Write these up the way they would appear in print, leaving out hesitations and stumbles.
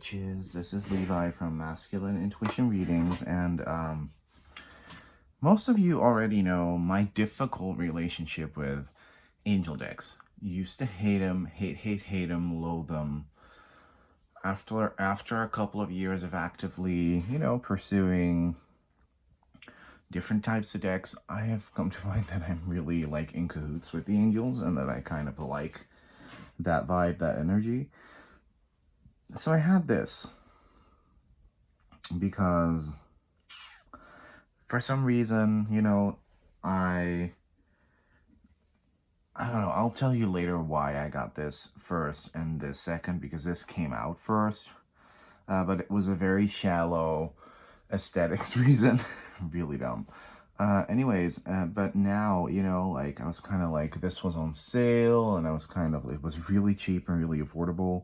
witches? This is Levi from Masculine Intuition Readings, and most of you already know my difficult relationship with angel decks. Used to hate them, hate them, loathe them. After a couple of years of actively, pursuing different types of decks, I have come to find that I'm really like in cahoots with the angels, and that I kind of like that vibe, that energy. So I had this because for some reason, I don't know, I'll tell you later why I got this first and this second, because this came out first. But it was a very shallow aesthetics reason. Really dumb. But now, I was kind of like, this was on sale, and it was really cheap and really affordable.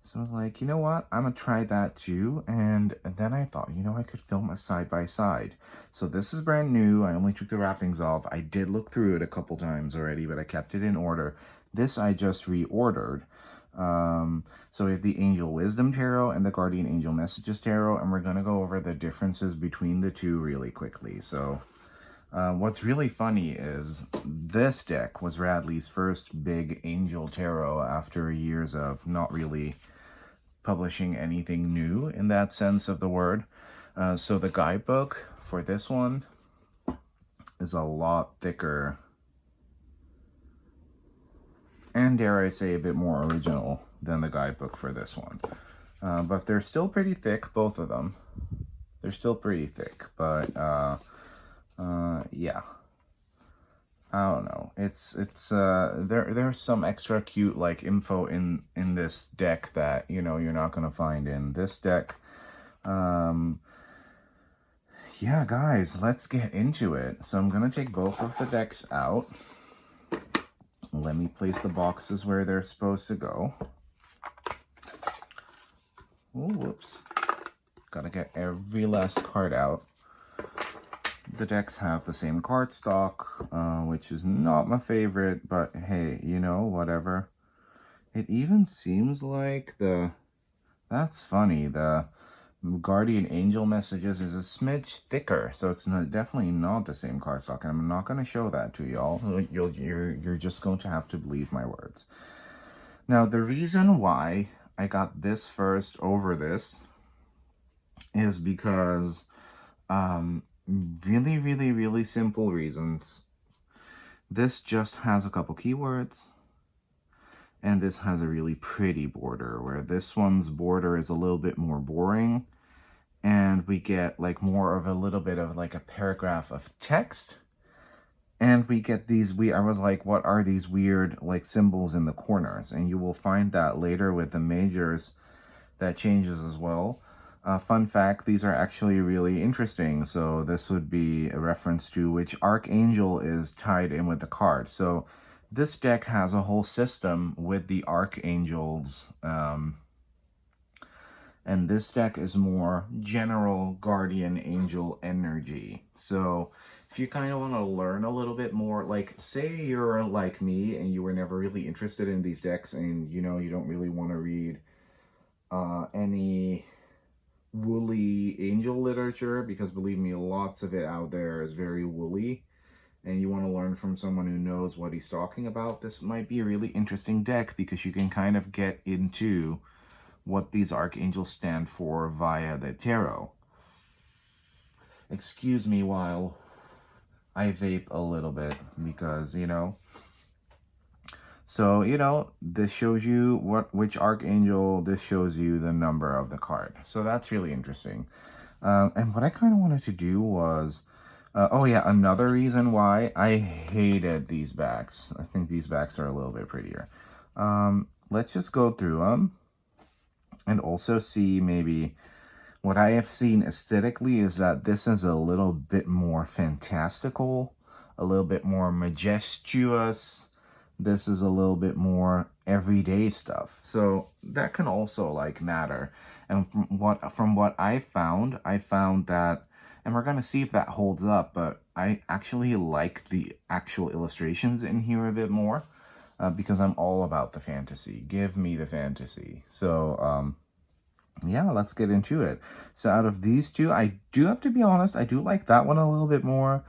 So I was like, you know what? I'm going to try that too. And then I thought, I could film a side by side. So this is brand new. I only took the wrappings off. I did look through it a couple times already, but I kept it in order. This I just reordered. So we have the Angel Wisdom Tarot and the Guardian Angel Messages Tarot, and we're going to go over the differences between the two really quickly. So what's really funny is this deck was Radley's first big Angel Tarot after years of not really publishing anything new in that sense of the word. So the guidebook for this one is a lot thicker and, dare I say, a bit more original than the guidebook for this one. But they're still pretty thick, both of them. They're still pretty thick, but yeah. I don't know. There's some extra cute like info in this deck that you're not gonna find in this deck. Yeah, guys, let's get into it. So I'm gonna take both of the decks out. Let me place the boxes where they're supposed to go. Oh, whoops. Gotta get every last card out. The decks have the same cardstock, which is not my favorite, but hey, whatever. It even seems like that's funny, the Guardian Angel Messages is a smidge thicker, so it's definitely not the same cardstock, and I'm not going to show that to y'all. You're just going to have to believe my words. Now, the reason why I got this first over this is because really, really, really simple reasons. This just has a couple keywords, and this has a really pretty border, where this one's border is a little bit more boring, and we get like more of a little bit of like a paragraph of text, and we get these I was like, what are these weird like symbols in the corners? And you will find that later with the majors that changes as well. Fun fact, these are actually really interesting. So this would be a reference to which archangel is tied in with the card. So this deck has a whole system with the archangels, and this deck is more general guardian angel energy. So if you kind of want to learn a little bit more, like say you're like me and you were never really interested in these decks, and you don't really want to read any woolly angel literature, because believe me, lots of it out there is very woolly, and you want to learn from someone who knows what he's talking about, this might be a really interesting deck, because you can kind of get into what these archangels stand for via the tarot. Excuse me while I vape a little bit, because so this shows you which archangel, this shows you the number of the card. So that's really interesting. And what I kind of wanted to do was oh yeah, another reason why I hated these backs. I think these backs are a little bit prettier. Let's just go through them and also see maybe what I have seen aesthetically is that this is a little bit more fantastical, a little bit more majestuous. This is a little bit more everyday stuff. So that can also like matter. And from what I found that, and we're going to see if that holds up, but I actually like the actual illustrations in here a bit more, because I'm all about the fantasy. Give me the fantasy. So Yeah, let's get into it. So out of these two, I do have to be honest, I do like that one a little bit more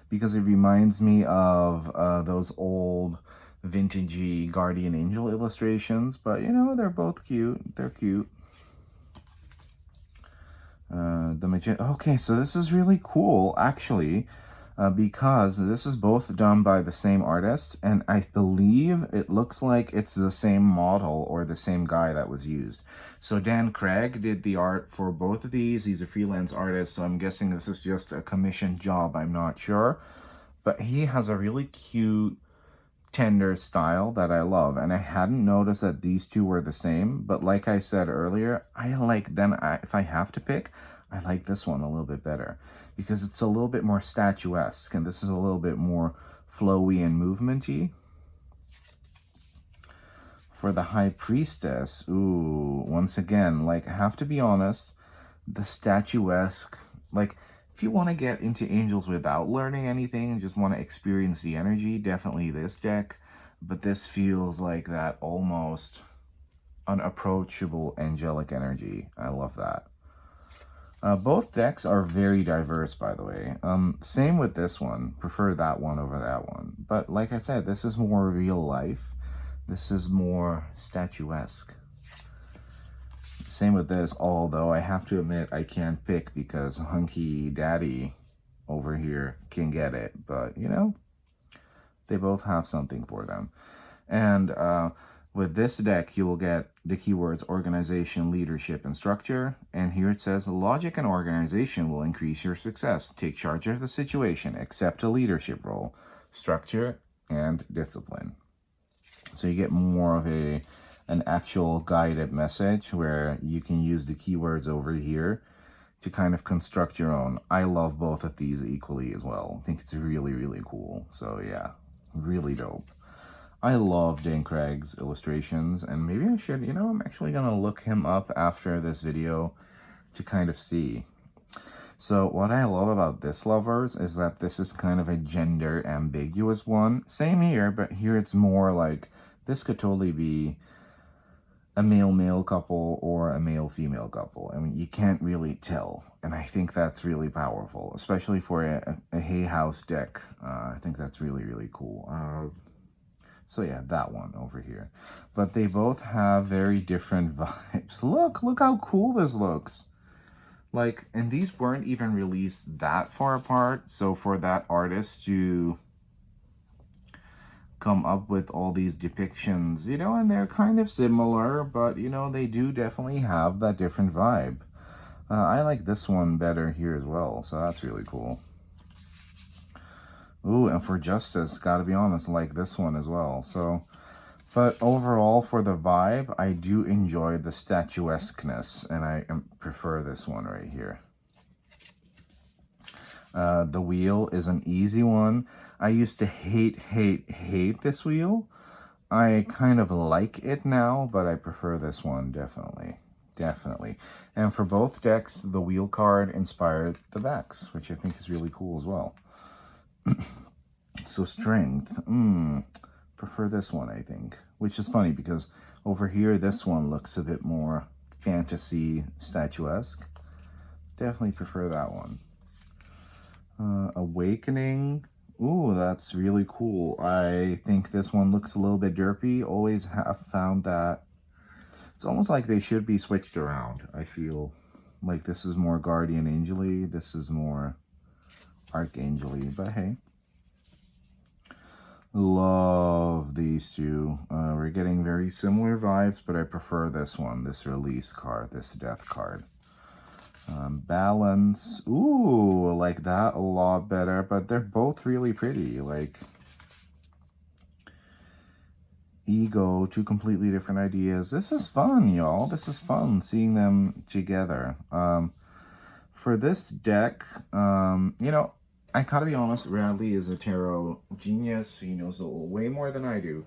because it reminds me of those old vintagey Guardian Angel illustrations. But you know, they're both cute. They're cute. Okay, so this is really cool, actually, because this is both done by the same artist, and I believe it looks like it's the same model or the same guy that was used. So Dan Craig did the art for both of these. He's a freelance artist, so I'm guessing this is just a commissioned job. I'm not sure. But he has a really cute tender style that I love, and I hadn't noticed that these two were the same, but like I said earlier, I like them. If I have to pick, I like this one a little bit better because it's a little bit more statuesque, and this is a little bit more flowy and movementy. For the High Priestess, ooh, once again, like, I have to be honest, the statuesque, like, if you want to get into Angels without learning anything and just want to experience the energy, definitely this deck. But this feels like that almost unapproachable angelic energy. I love that. Both decks are very diverse, by the way. Same with this one. Prefer that one over that one. But like I said, this is more real life. This is more statuesque. Same with this, although I have to admit I can't pick because Hunky Daddy over here can get it. But, you know, they both have something for them. And with this deck, you will get the keywords organization, leadership, and structure. And here it says logic and organization will increase your success. Take charge of the situation, accept a leadership role, structure, and discipline. So you get more of an actual guided message where you can use the keywords over here to kind of construct your own. I love both of these equally as well. I think it's really, really cool. So yeah, really dope. I love Dan Craig's illustrations, and maybe I should, you know, I'm actually going to look him up after this video to kind of see. So what I love about this, lovers, is that this is kind of a gender ambiguous one. Same here, but here it's more like this could totally be a male-male couple or a male-female couple. I mean, you can't really tell, and I think that's really powerful, especially for a Hay House deck. I think that's really, really cool. So yeah, that one over here. But they both have very different vibes. Look how cool this looks. Like, and these weren't even released that far apart. So for that artist to come up with all these depictions, you know, and they're kind of similar, but, you know, they do definitely have that different vibe. I like this one better here as well, so that's really cool. Ooh, and for Justice, gotta be honest, I like this one as well. So, but overall, for the vibe, I do enjoy the statuesqueness, and I prefer this one right here. The wheel is an easy one. I used to hate this wheel. I kind of like it now, but I prefer this one, definitely. Definitely. And for both decks, the wheel card inspired the backs, which I think is really cool as well. So strength, prefer this one, I think. Which is funny because over here, this one looks a bit more fantasy statuesque. Definitely prefer that one. Awakening. Ooh, that's really cool. I think this one looks a little bit derpy. Always have found that it's almost like they should be switched around. I feel like this is more Guardian Angel-y. This is more Archangel-y. But hey. Love these two. We're getting very similar vibes, but I prefer this one. This release card. This death card. Balance. Ooh, like that a lot better, but they're both really pretty. Like, ego, two completely different ideas. This is fun, y'all. This is fun seeing them together. For this deck, you know, I gotta be honest, Radley is a tarot genius. He knows way more than I do.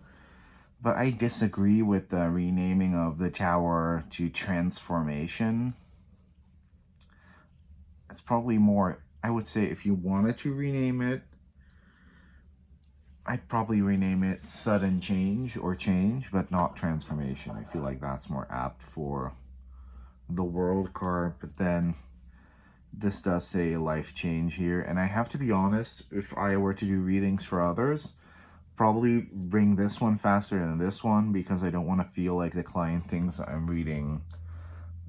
But I disagree with the renaming of the tower to transformation. It's probably more, I would say, if you wanted to rename it, I'd probably rename it sudden change or change, but not transformation. I feel like that's more apt for the World card, but then this does say life change here. And I have to be honest, if I were to do readings for others, probably bring this one faster than this one, because I don't want to feel like the client thinks I'm reading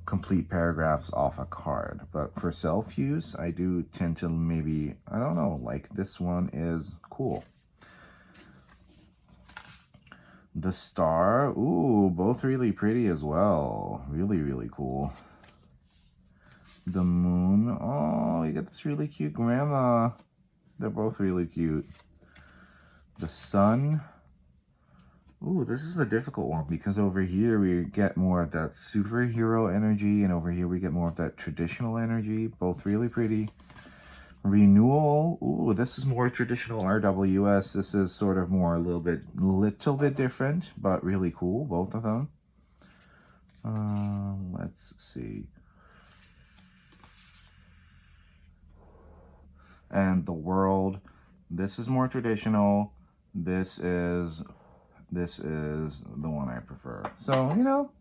complete paragraphs off a card. But for self-use, I do tend to maybe, I don't know, like this one is cool. The Star, ooh, both really pretty as well. Really, really cool. The Moon, oh, you get this really cute grandma. They're both really cute. The Sun, ooh, this is a difficult one, because over here we get more of that superhero energy, and over here we get more of that traditional energy. Both really pretty. Renewal, ooh, this is more traditional RWS. This is sort of more a little bit different, but really cool, both of them. Let's see. And the World, this is more traditional. This is the one I prefer. So, you know.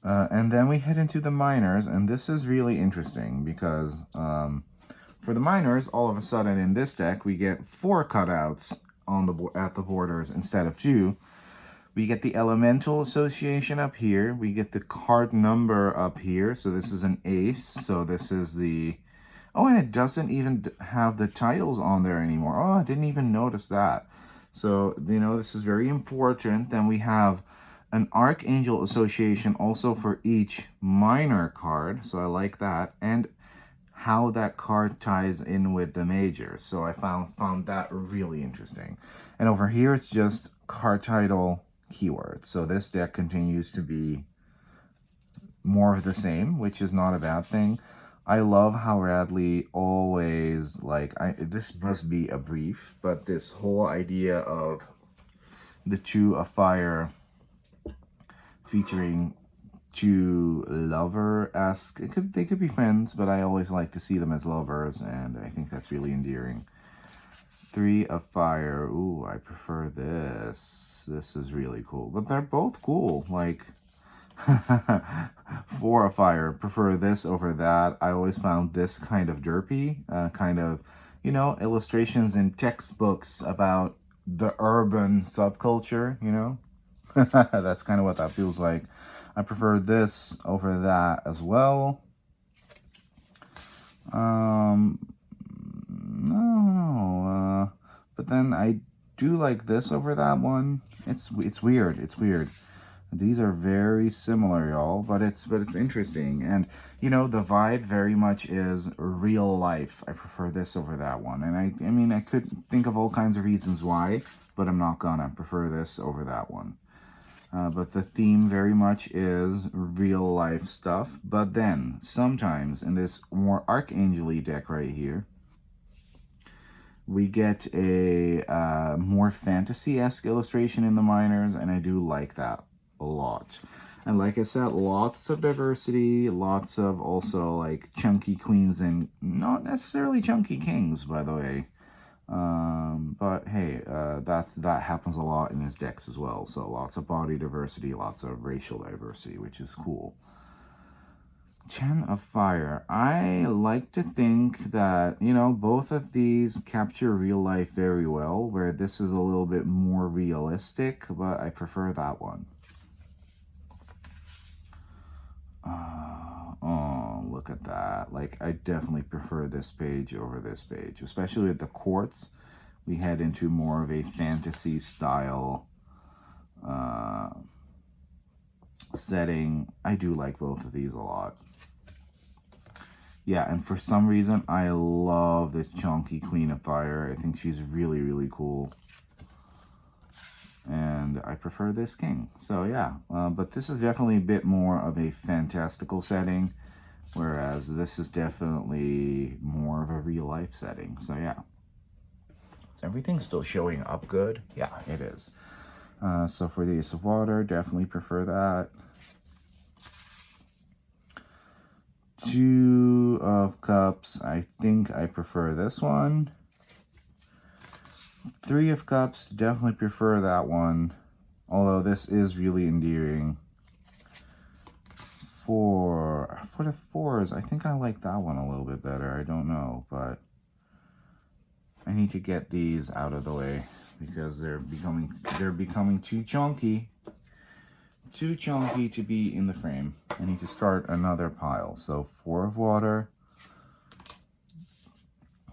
And then we head into the minors, and this is really interesting because for the minors, all of a sudden in this deck, we get 4 cutouts on at the borders instead of 2. We get the elemental association up here. We get the card number up here. So this is an ace. So this is the... Oh, and it doesn't even have the titles on there anymore. Oh, I didn't even notice that. So, you know, this is very important. Then we have an Archangel association also for each minor card. So I like that. And how that card ties in with the major. So I found that really interesting. And over here, it's just card title keywords. So this deck continues to be more of the same, which is not a bad thing. I love how Radley always, like, this must be a brief, but this whole idea of the 2 of Fire featuring 2 lover-esque, they could be friends, but I always like to see them as lovers, and I think that's really endearing. 3 of Fire, ooh, I prefer this. This is really cool, but they're both cool, like... 4 of Fire, prefer this over that. I always found this kind of derpy, kind of, you know, illustrations in textbooks about the urban subculture, you know? That's kind of what that feels like. I prefer this over that as well. No, but then I do like this over that one. It's weird. It's weird. These are very similar, y'all, but it's interesting. And, you know, the vibe very much is real life. I prefer this over that one. And I mean, I could think of all kinds of reasons why, but I'm not gonna. Prefer this over that one. But the theme very much is real life stuff. But then, sometimes, in this more Archangel-y deck right here, we get a more fantasy-esque illustration in the minors, and I do like that a lot. And like I said, lots of diversity, lots of also like chunky queens and not necessarily chunky kings, by the way. But hey, that happens a lot in his decks as well. So lots of body diversity, lots of racial diversity, which is cool. 10 of Fire. I like to think that, you know, both of these capture real life very well, where this is a little bit more realistic, but I prefer that one. Oh, look at that. Like, I definitely prefer this page over this page, especially with the quartz. We head into more of a fantasy style setting. I do like both of these a lot. Yeah, and for some reason, I love this chunky Queen of Fire. I think she's really, really cool. And I prefer this king. So yeah, but this is definitely a bit more of a fantastical setting, whereas this is definitely more of a real life setting. So yeah. Is everything still showing up good? Yeah, it is. So for the Ace of Water, definitely prefer that. 2 of Cups, I think I prefer this one. 3 of Cups, definitely prefer that one. Although this is really endearing. 4. For the 4s, I think I like that one a little bit better. I don't know, but I need to get these out of the way because they're becoming too chunky. Too chunky to be in the frame. I need to start another pile. So 4 of water.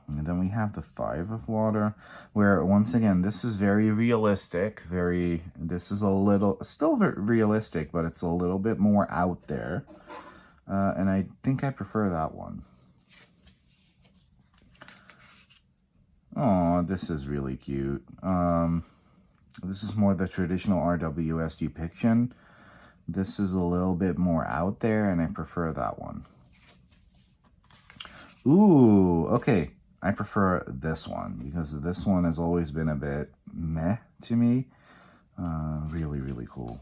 And then we have the 5 of water, where once again, this is very realistic. This is a little, still very realistic, but it's a little bit more out there. And I think I prefer that one. Oh, this is really cute. This is more the traditional RWS depiction. This is a little bit more out there, and I prefer that one. Ooh, okay. I prefer this one because this one has always been a bit meh to me. Really, really cool.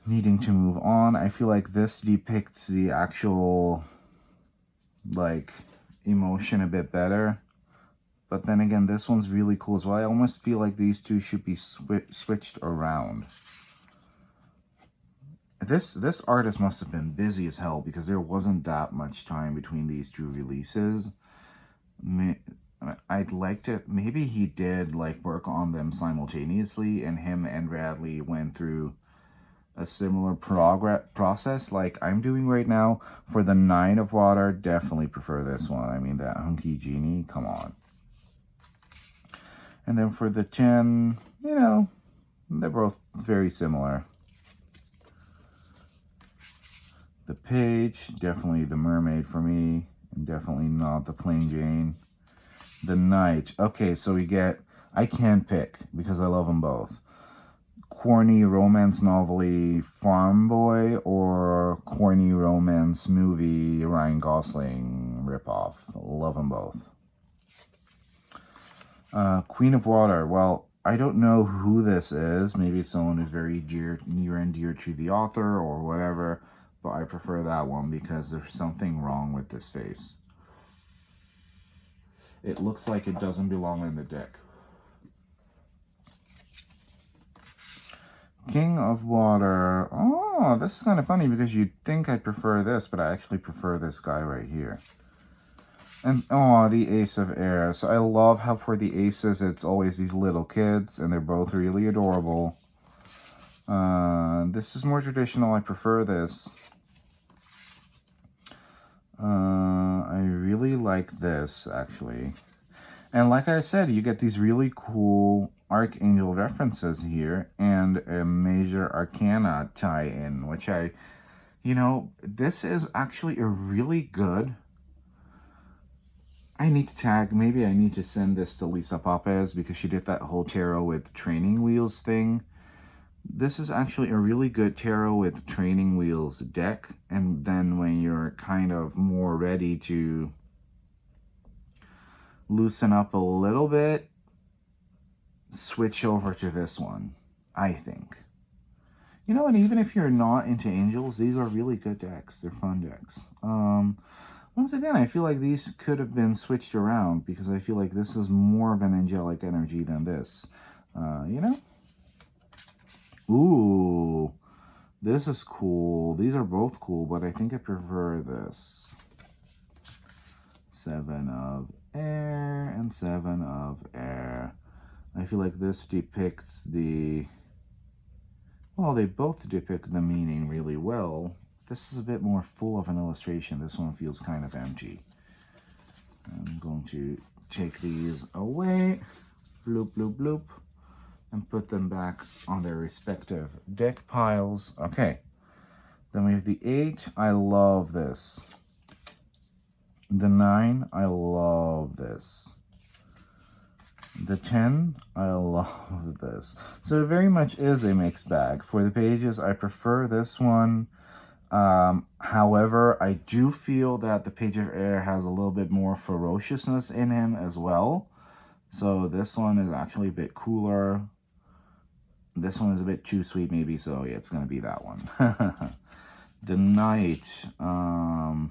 Needing to move on. I feel like this depicts the actual, like, emotion a bit better. But then again, this one's really cool as well. I almost feel like these two should be switched around. This artist must have been busy as hell because there wasn't that much time between these two releases. I'd like to, maybe he did like work on them simultaneously, and him and Radley went through a similar process like I'm doing right now. For the 9 of water, definitely prefer this one. I mean, that hunky genie, come on. And then for the 10, you know, they're both very similar. The page, definitely the mermaid for me, and definitely not the plain Jane. The knight, okay, so we get, I can pick because I love them both. Corny romance novelty Farm Boy or corny romance movie Ryan Gosling ripoff. Love them both. Queen of Water, well, I don't know who this is. Maybe it's someone who's very near and dear to the author or whatever. But I prefer that one because there's something wrong with this face. It looks like it doesn't belong in the deck. King of Water. Oh, this is kind of funny because you'd think I'd prefer this, but I actually prefer this guy right here. And, oh, the Ace of Air. So I love how for the aces, it's always these little kids, and they're both really adorable. This is more traditional. I prefer this. I really like this, actually. And like I said, you get these really cool Archangel references here and a Major Arcana tie-in, which you know, this is actually a really good... I need to tag, maybe I need to send this to Lisa Papez because she did that whole tarot with training wheels thing. This is actually a really good tarot with training wheels deck. And then when you're kind of more ready to loosen up a little bit, switch over to this one, I think. You know, and even if you're not into angels, these are really good decks. They're fun decks. Once again, I feel like these could have been switched around because I feel like this is more of an angelic energy than this. You know? Ooh, this is cool. These are both cool, but I think I prefer this. 7 of Air and 7 of Air. I feel like this depicts the... Well, they both depict the meaning really well. This is a bit more full of an illustration. This one feels kind of empty. I'm going to take these away. Bloop, bloop, bloop. And put them back on their respective deck piles. Okay. Then we have the 8. I love this. The 9. I love this. The 10, I love this. So it very much is a mixed bag. For the pages, I prefer this one. However, I do feel that the Page of Air has a little bit more ferociousness in him as well. So this one is actually a bit cooler. This one is a bit too sweet maybe, so yeah, it's going to be that one. The Knight, yeah,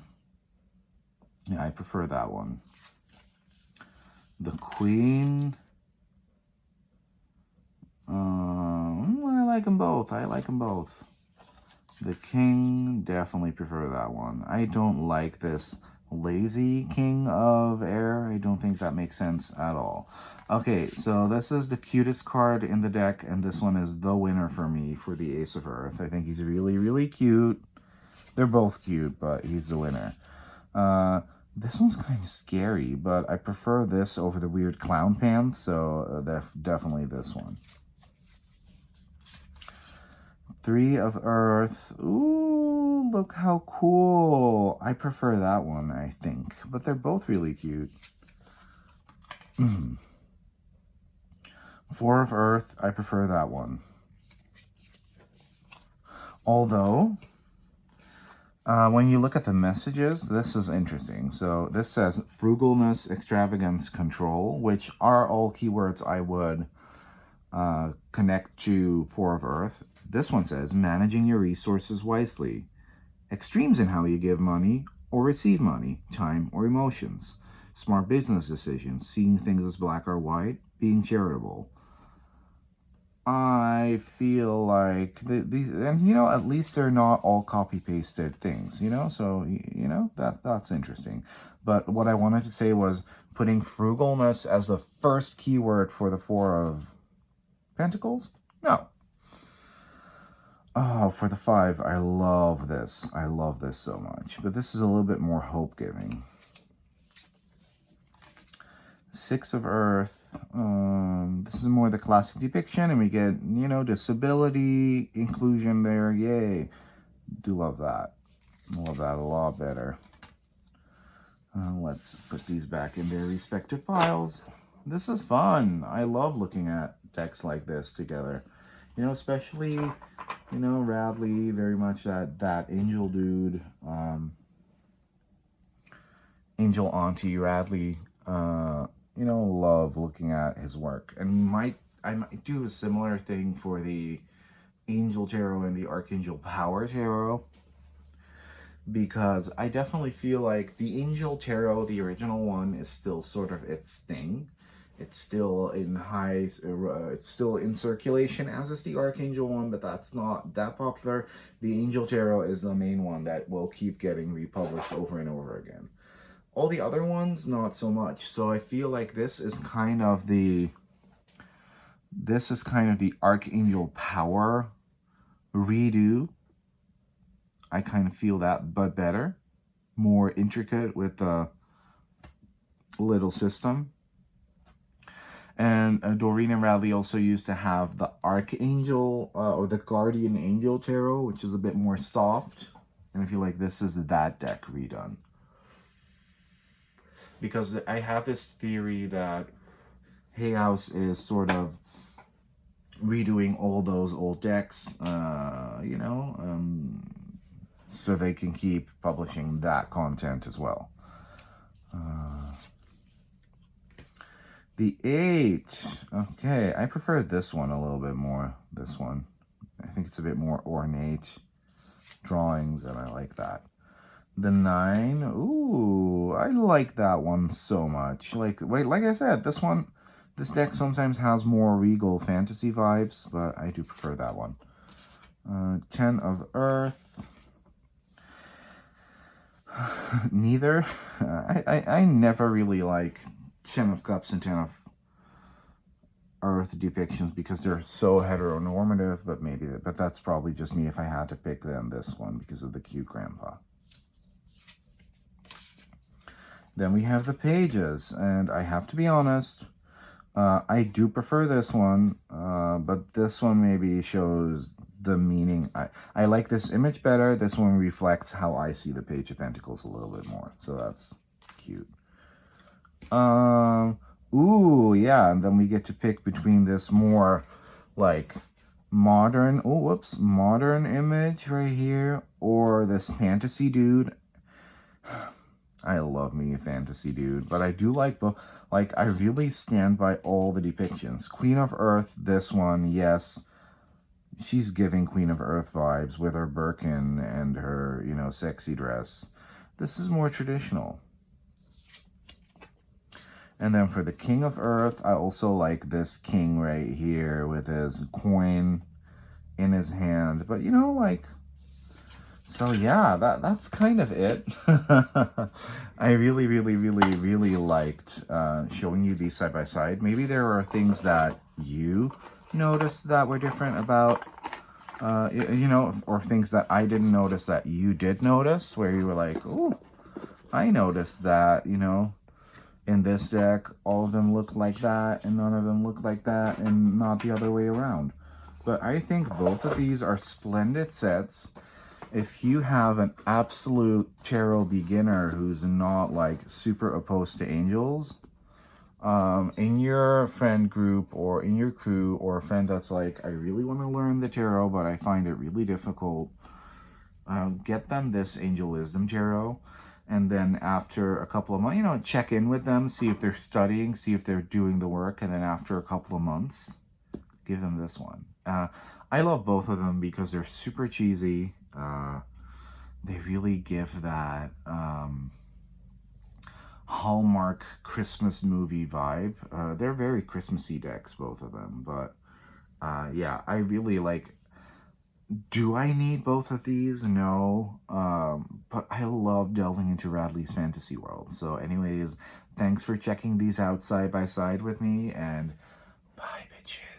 I prefer that one. The Queen, I like them both. I like them both. The king, definitely prefer that one. I don't like this lazy king of air. I don't think that makes sense at all. Okay, so this is the cutest card in the deck, and this one is the winner for me for the Ace of Earth. I think he's really, really cute. They're both cute, but he's the winner. This one's kind of scary, but I prefer this over the weird clown pants, so definitely this one. Three of Earth. Ooh, look how cool. I prefer that one, I think. But they're both really cute. Four of Earth. I prefer that one. Although, when you look at the messages, this is interesting. So this says frugalness, extravagance, control, which are all keywords I would connect to Four of Earth. This one says managing your resources wisely, extremes in how you give money or receive money, time or emotions, smart business decisions, seeing things as black or white, being charitable. I feel like these, and you know, at least they're not all copy-pasted things, you know, so, you know, that's interesting. But what I wanted to say was putting frugalness as the first keyword for the Four of Pentacles? No. Oh, for the five, I love this. I love this so much. But this is a little bit more hope-giving. Six of Earth. This is more the classic depiction, and we get, you know, disability, inclusion there. Yay. Do love that. I love that a lot better. Let's put these back in their respective piles. This is fun. I love looking at decks like this together. You know, especially, you know, Radley, very much that angel dude. Angel Auntie Radley. You know, love looking at his work. And I might do a similar thing for the Angel Tarot and the Archangel Power Tarot, because I definitely feel like the Angel Tarot, the original one, is still sort of its thing. It's still in it's still in circulation, as is the Archangel one, but that's not that popular. The Angel Tarot is the main one that will keep getting republished over and over again. All the other ones, not so much. So I feel like this is kind of the Archangel Power redo. I kind of feel that, but better. More intricate with the little system. And Doreen and Radley also used to have the Archangel or the Guardian Angel Tarot, which is a bit more soft. And I feel like this is that deck redone. Because I have this theory that Hay House is sort of redoing all those old decks, you know, so they can keep publishing that content as well. The 8. Okay, I prefer this one a little bit more. This one. I think it's a bit more ornate drawings, and I like that. The 9, ooh, I like that one so much. Like I said, this deck sometimes has more regal fantasy vibes, but I do prefer that one. 10 of Earth. Neither. I never really like 10 of Cups and 10 of Earth depictions because they're so heteronormative, but that's probably just me. If I had to pick, then this one because of the cute grandpa. Then we have the Pages, and I have to be honest, I do prefer this one, but this one maybe shows the meaning. I like this image better. This one reflects how I see the Page of Pentacles a little bit more, so that's cute. Ooh, yeah, and then we get to pick between this more, like, modern, modern image right here, or this fantasy dude. I love me a fantasy dude, but I do like both. Like, I really stand by all the depictions. Queen of Earth, this one, yes, she's giving Queen of Earth vibes with her Birkin and her, you know, sexy dress. This is more traditional. And then for the King of Earth, I also like this king right here with his coin in his hand. But, you know, like, So yeah, that's kind of it. I really, really, really, really liked showing you these side by side. Maybe there are things that you noticed that were different about, you know, or things that I didn't notice that you did notice, where you were like, "Oh, I noticed that," you know, in this deck, all of them look like that, and none of them look like that, and not the other way around. But I think both of these are splendid sets. If you have an absolute tarot beginner who's not like super opposed to angels, in your friend group or in your crew, or a friend that's like, I really want to learn the tarot, but I find it really difficult, get them this Angel Wisdom Tarot. And then after a couple of months, you know, check in with them, see if they're studying, see if they're doing the work. And then after a couple of months, give them this one. I love both of them because they're super cheesy. They really give that Hallmark Christmas movie vibe. They're very Christmassy decks, both of them. But yeah, I really like. Do I need both of these? No. But I love delving into Radley's fantasy world. So, anyways, thanks for checking these out side by side with me, and bye, bitches.